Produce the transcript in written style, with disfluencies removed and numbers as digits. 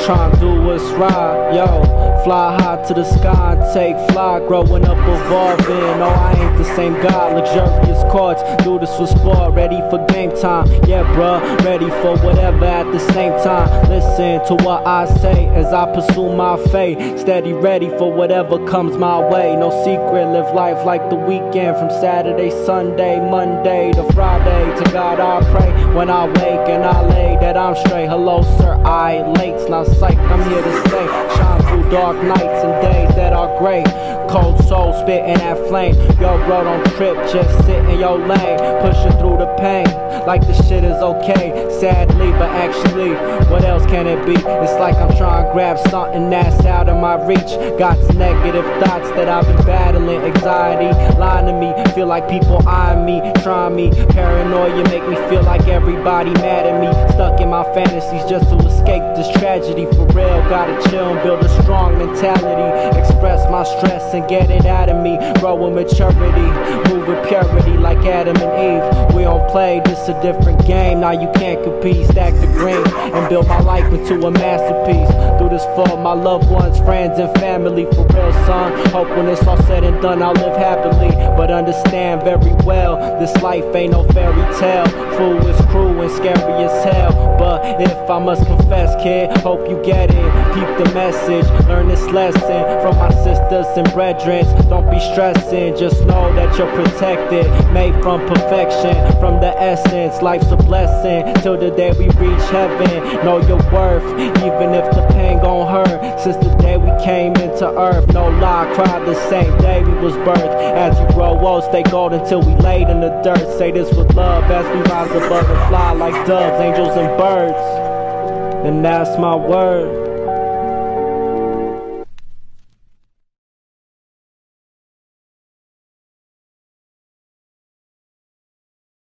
tryna do what's right, yo. Fly high to the sky and take flight. Growing up evolving, no, I ain't the same guy. Luxurious courts, do this for sport. Ready for game time, yeah bruh. Ready for whatever at the same time. Listen to what I say as I pursue my fate. Steady ready for whatever comes my way. No secret, live life like the weekend. From Saturday, Sunday, Monday to Friday. To God I pray when I wake and I lay that I'm straight. Hello sir, I ain't late, it's not psych, I'm here to stay. Shine through dark nights and days that are gray. Cold soul spitting that flame. Yo bro, don't trip, just sit in your lane. Pushing through the pain like the shit is okay. Sadly, but actually, what else can it be? It's like I'm trying to grab something that's out of my reach. Got negative thoughts that I be battling. Anxiety lying to me, feel like people eyeing me, trying me. Paranoia make me feel like everybody mad at me. Stuck in my fantasies just to escape this tragedy. For real, gotta chill and build a strong mentality. Express my stress and get it out of me. Grow with maturity, move with purity like Adam and Eve. We don't play, this a different game. Now you can't compete. Stack the green and build my life into a masterpiece. Do this for my loved ones, friends and family. For real son, hope when it's all said and done I'll live happily. But understand very well, this life ain't no fairy tale. Fool is cruel and scary as hell. But if I must confess kid, hope you get it. Keep the message, learn this lesson from my sisters and brethren. Don't be stressing, just know that you're protected. Made from perfection, from the essence. Life's a blessing, till the day we reach heaven. Know your worth, even if the pain gon' hurt. Since the day we came into earth, no lie, cried the same day we was birthed. As you grow old, stay gold until we laid in the dirt. Say this with love as we rise above and fly like doves, angels and birds. And that's my word.